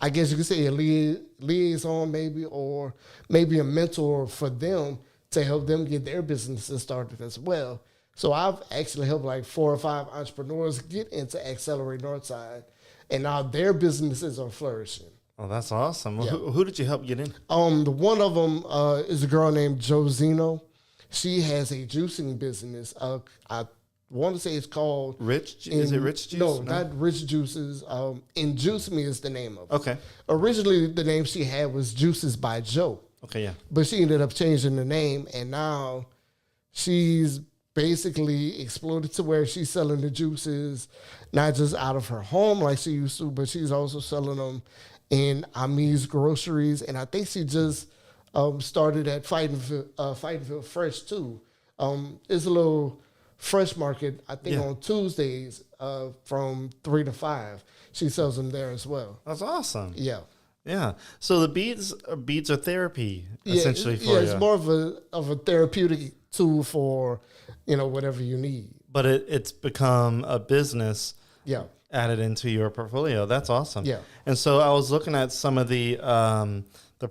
I guess you could say a liaison maybe, or maybe a mentor for them to help them get their businesses started as well. So I've actually helped like 4 or 5 entrepreneurs get into Accelerate Northside, and now their businesses are flourishing. Oh, that's awesome. Yeah. Who did you help get in? The one of them is a girl named Josino. She has a juicing business. I want to say it's called Rich. Is it Rich Juice? No, not Rich Juices. And Juice Me is the name of it. Okay. Originally, the name she had was Juices by Joe. Okay, yeah. But she ended up changing the name, and now she's basically exploded to where she's selling the juices not just out of her home like she used to, but she's also selling them in Ami's groceries. And I think she just started at Fightingville Fresh too. It's a little fresh market, I think, on Tuesdays from 3 to 5. She sells them there as well. That's awesome. Yeah. Yeah. So the beads are therapy essentially for you. Yeah, it's more of a therapeutic tool for, you know, whatever you need. But it's become a business. Yeah. Added into your portfolio. That's awesome. Yeah. And so I was looking at some of the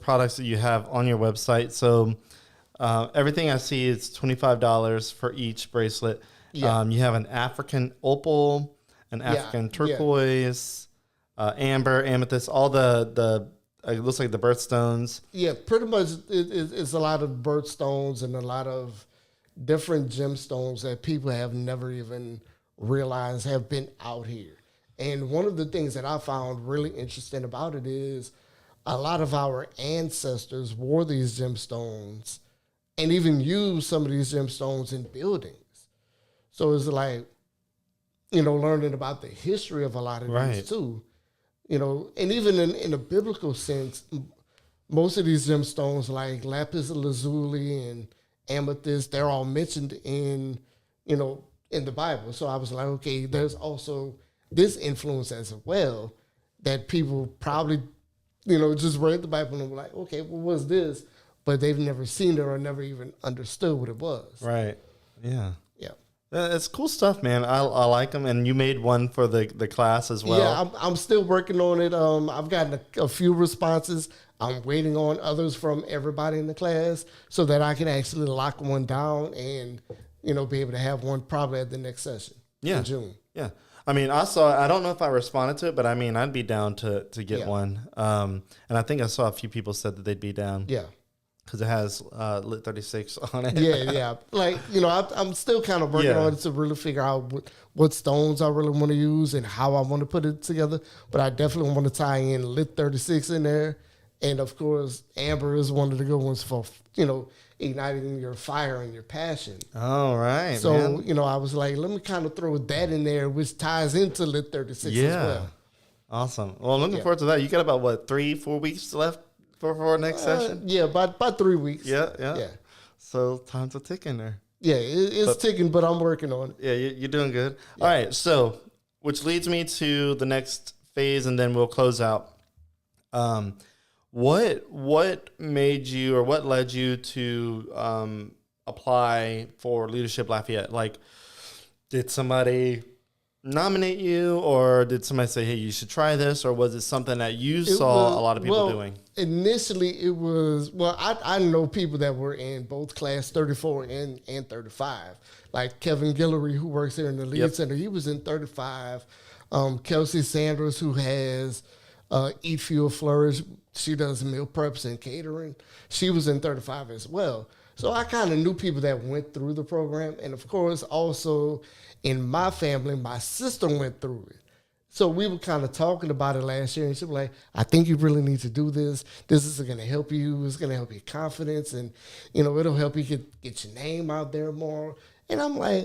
products that you have on your website. So everything I see is $25 for each bracelet. Yeah. You have an African opal, an African turquoise, amber, amethyst, all the it looks like the birthstones. Yeah, pretty much it's a lot of birthstones and a lot of different gemstones that people have never even realized have been out here. And one of the things that I found really interesting about it is a lot of our ancestors wore these gemstones and even used some of these gemstones in buildings. So it's like, you know, learning about the history of a lot of these too. You know, and even in a biblical sense, most of these gemstones like lapis lazuli and amethyst, they're all mentioned in, you know, in the Bible. So I was like, okay, there's also this influence as well that people probably, you know, just read the Bible and were like, okay, well, what's this? But they've never seen it or never even understood what it was. Right. Yeah. Yeah. It's cool stuff, man. I like them. And you made one for the class as well. Yeah, I'm still working on it. I've gotten a few responses. I'm waiting on others from everybody in the class so that I can actually lock one down and, you know, be able to have one probably at the next session in June. Yeah. I mean, I don't know if I responded to it, but I mean, I'd be down to get one. And I think I saw a few people said that they'd be down. Yeah. Because it has LL36 on it. Yeah. Like, you know, I'm still kind of working on it to really figure out what stones I really want to use and how I want to put it together. But I definitely want to tie in LL36 in there And of course, Amber is one of the good ones for, igniting your fire and your passion. All right. So, man. I was like, let me kind of throw that in there, which ties into Lit 36 as well. Awesome. Well, I'm looking forward to that. You got about, 3-4 weeks left for our next session? Yeah, about 3 weeks. Yeah. So time's a ticking there. Yeah, it's ticking, but I'm working on it. Yeah, you're doing good. Yeah. All right. So, which leads me to the next phase, and then we'll close out. What made you, or what led you to apply for Leadership Lafayette? Like, did somebody nominate you, or did somebody say, hey, you should try this, or was it something that you saw a lot of people doing? Initially, it was, I know people that were in both class 34 and 35. Like Kevin Guillory, who works here in the Lead Center, he was in 35. Kelsey Sanders, who has Eat, Fuel, Flourish, she does meal preps and catering. She was in 35 as well. So I kind of knew people that went through the program. And of course, also in my family, my sister went through it. So we were kind of talking about it last year, and she was like, I think you really need to do this. This is going to help you. It's going to help your confidence, and, it'll help you get your name out there more. And I'm like,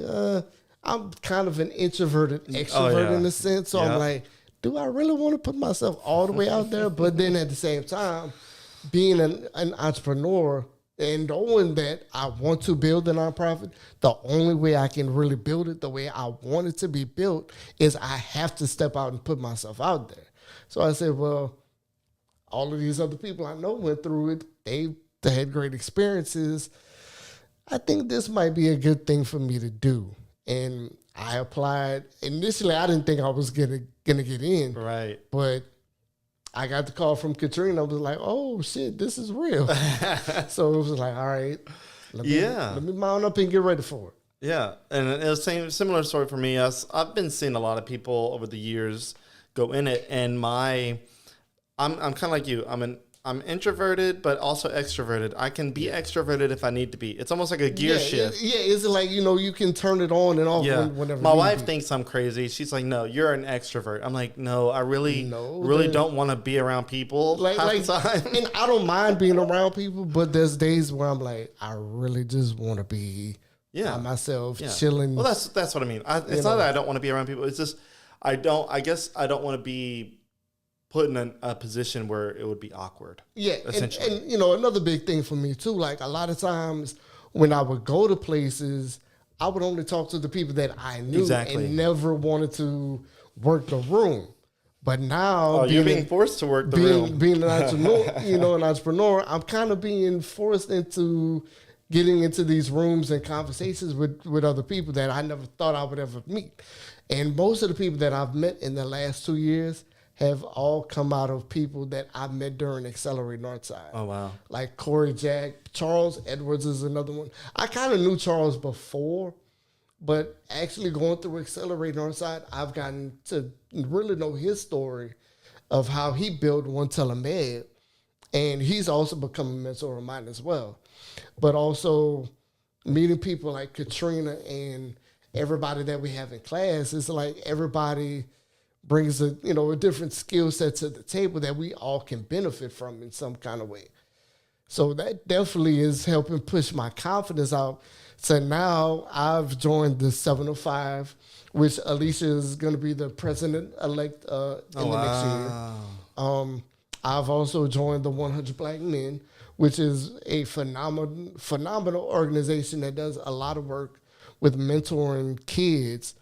I'm kind of an introverted extrovert in a sense. So I'm like, do I really want to put myself all the way out there? But then at the same time, being an entrepreneur and knowing that I want to build a nonprofit, the only way I can really build it the way I want it to be built is I have to step out and put myself out there. So I said, well, all of these other people I know went through it. They had great experiences. I think this might be a good thing for me to do. And I applied. Initially, I didn't think I was gonna get in. Right. But I got the call from Katrina. I was like, oh, shit, this is real. So it was like, all right, let me mount up and get ready for it. Yeah. And it was similar story for me. I've been seeing a lot of people over the years go in it. And I'm kind of like you. I'm introverted, but also extroverted. I can be extroverted if I need to be. It's almost like a gear shift. It's like, you can turn it on and off whenever. My wife thinks I'm crazy. She's like, no, you're an extrovert. I'm like, no, I really don't want to be around people half the time. And I don't mind being around people, but there's days where I'm like, I really just want to be by myself, chilling. Well, that's what I mean. It's not that I don't want to be around people. It's just, I guess I don't want to be put in a position where it would be awkward. Yeah, essentially. And another big thing for me too, like a lot of times when I would go to places, I would only talk to the people that I knew and never wanted to work the room. But now you're being forced to work the room. Being an entrepreneur, an entrepreneur, I'm kind of being forced into getting into these rooms and conversations with other people that I never thought I would ever meet. And most of the people that I've met in the last 2 years have all come out of people that I met during Accelerate Northside. Oh, wow. Like Corey Jack. Charles Edwards is another one. I kind of knew Charles before, but actually going through Accelerate Northside, I've gotten to really know his story of how he built One Telemed, and he's also become a mentor of mine as well. But also meeting people like Katrina and everybody that we have in class, it's like everybody brings a different skill set to the table that we all can benefit from in some kind of way. So that definitely is helping push my confidence out. So now I've joined the 705, which Alicia is going to be the president-elect in the next year. I've also joined the 100 Black Men, which is a phenomenal organization that does a lot of work with mentoring kids,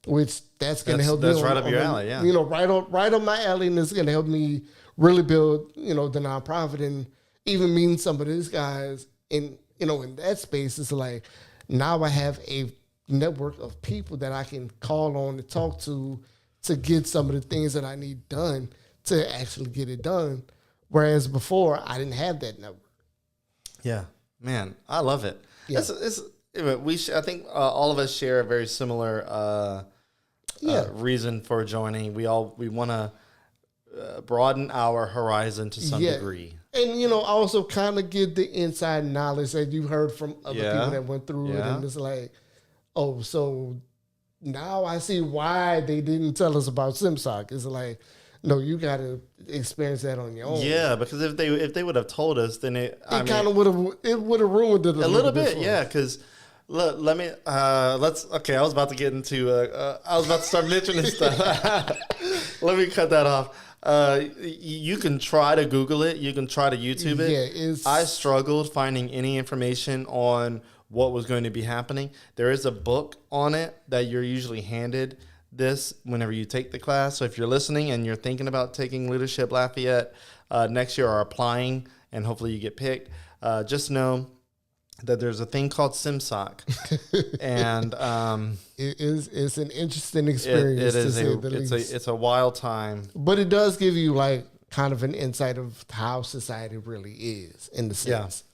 which that's going to help me. That's right up your alley, yeah. Right on my alley, and it's going to help me really build, the nonprofit. And even meeting some of these guys in that space, it's like now I have a network of people that I can call on to talk to get some of the things that I need done to actually get it done. Whereas before, I didn't have that network. Yeah, man, I love it. Yeah. I think all of us share a very similar reason for joining. We want to broaden our horizon to some degree. And, also kind of get the inside knowledge that you heard from other people that went through it. And it's like, oh, so now I see why they didn't tell us about SimSock. It's like, No, you got to experience that on your own. Yeah, because if they would have told us, then it kind of would have ruined it a little bit. Yeah, because let me let's. Okay, I was about to get into. I was about to start mentioning stuff. Let me cut that off. You can try to Google it. You can try to YouTube it. Yeah, I struggled finding any information on what was going to be happening. There is a book on it that you're usually handed this whenever you take the class. So if you're listening and you're thinking about taking Leadership Lafayette next year or applying, and hopefully you get picked, just know that there's a thing called SimSoc, and it's an interesting experience. It's a wild time, but it does give you like kind of an insight of how society really is in the sense.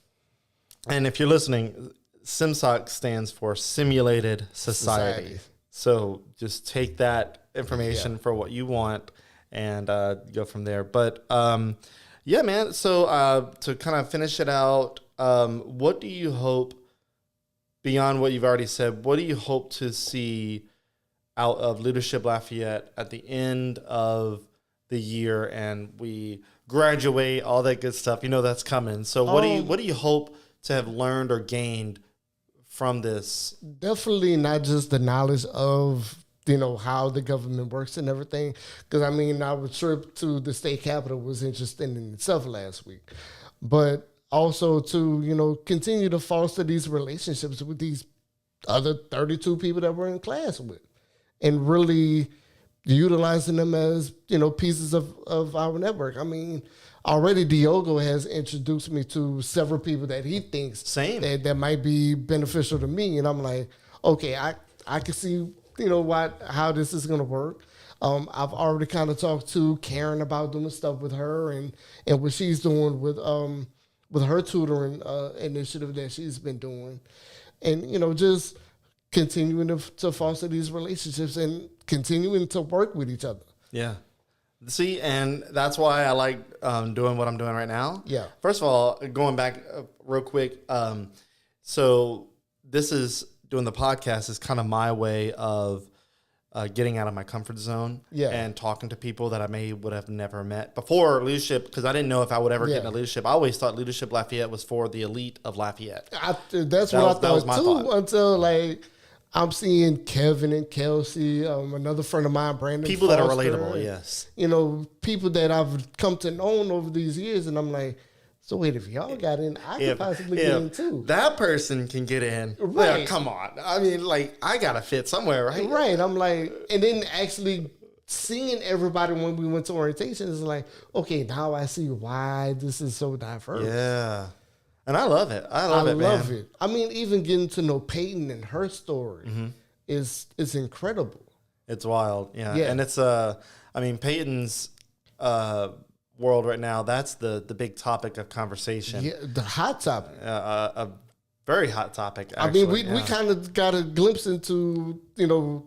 Yeah. And if you're listening, SimSoc stands for Simulated Society. So just take that information for what you want and go from there. But yeah, man. So to kind of finish it out. What do you hope, beyond what you've already said, what do you hope to see out of Leadership Lafayette at the end of the year and we graduate, all that good stuff? You know that's coming. So what do you hope to have learned or gained from this? Definitely not just the knowledge of, how the government works and everything. Because, our trip to the state capitol was interesting in itself last week. But also to, continue to foster these relationships with these other 32 people that we're in class with and really utilizing them as, pieces of our network. Already Diogo has introduced me to several people that he thinks that might be beneficial to me. And I'm like, okay, I can see, how this is going to work. I've already kind of talked to Karen about doing stuff with her and what she's doing with her tutoring initiative that she's been doing. And, just continuing to foster these relationships and continuing to work with each other. Yeah. See, and that's why I like doing what I'm doing right now. Yeah. First of all, going back real quick, so this is doing the podcast is kind of my way of getting out of my comfort zone and talking to people that I would have never met before leadership, because I didn't know if I would ever get into leadership. I always thought Leadership Lafayette was for the elite of Lafayette. That's what I thought too, until I'm seeing Kevin and Kelsey, another friend of mine, Brandon people Foster, that are relatable, yes. People that I've come to know over these years, and I'm like, so wait, if y'all got in, I could possibly get in too. That person can get in. Right. Yeah, come on. I got to fit somewhere, right? Right. I'm like, and then actually seeing everybody when we went to orientation is like, okay, now I see why this is so diverse. Yeah. And I love it. I love it. Even getting to know Peyton and her story is incredible. It's wild. Yeah. And it's, Peyton's world right now, that's the big topic of conversation. Yeah, the hot topic. A very hot topic, actually. We kind of got a glimpse into, the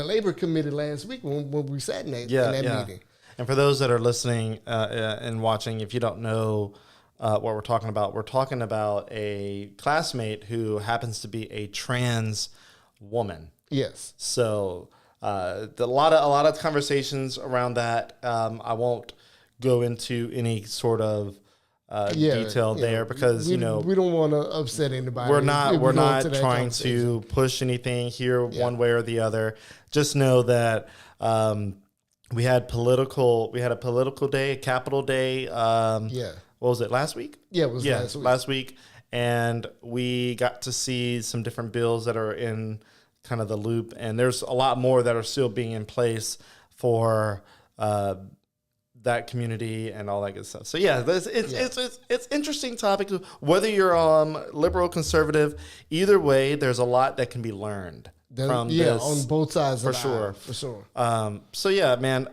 labor committee last week when we sat in that meeting. And for those that are listening and watching, if you don't know what we're talking about a classmate who happens to be a trans woman. Yes. So a lot of conversations around that. I won't go into any sort of detail there because we don't want to upset anybody. We're not trying to push anything here one way or the other. Just know that we had a political day, a Capitol Day. What was it, last week? Yeah, it was last week. And we got to see some different bills that are in kind of the loop. And there's a lot more that are still being in place for that community and all that good stuff. So, it's interesting topic. Whether you're liberal, conservative, either way, there's a lot that can be learned from this. On both sides for sure. For sure. So, yeah, man,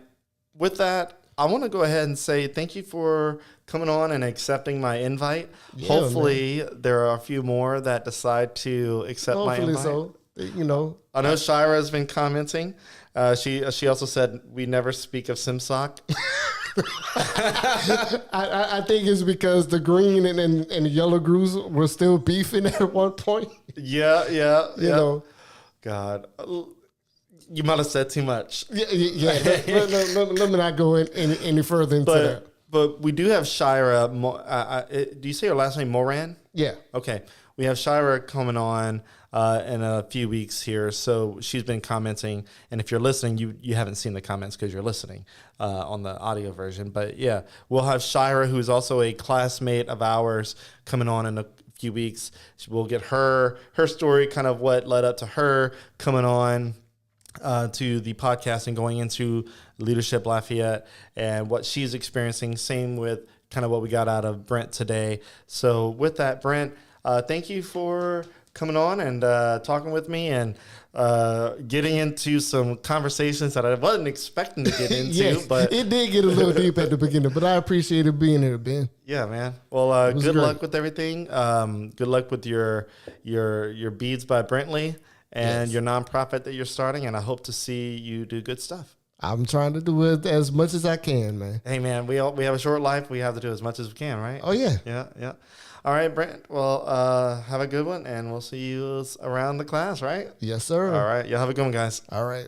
with that, I want to go ahead and say thank you for coming on and accepting my invite. Hopefully, there are a few more that decide to accept my invite. Hopefully so. I know Shira has been commenting. She also said we never speak of SimSoc. I think it's because the green and the yellow grooves were still beefing at one point. Yeah. You know. God. You might have said too much. Yeah. Let me not go any further into that. But we do have Shira. Do you say her last name Moran? Yeah. Okay. We have Shira coming on in a few weeks here. So she's been commenting. And if you're listening, you haven't seen the comments because you're listening on the audio version. But yeah, we'll have Shira, who's also a classmate of ours, coming on in a few weeks. We'll get her story, kind of what led up to her coming on to the podcast and going into Leadership Lafayette and what she's experiencing. Same with kind of what we got out of Brent today. So with that, Brent, thank you for coming on and talking with me and getting into some conversations that I wasn't expecting to get into. Yes, but it did get a little deep at the beginning, but I appreciated being here, Ben. Yeah, man. Well, good great. luck with everything. Good luck with your beads by Brentley and your nonprofit that you're starting. And I hope to see you do good stuff. I'm trying to do it as much as I can, man. Hey, man, we have a short life. We have to do as much as we can, right? Oh, yeah. Yeah. All right, Brent. Well, have a good one, and we'll see you around the class, right? Yes, sir. All right. Y'all have a good one, guys. All right.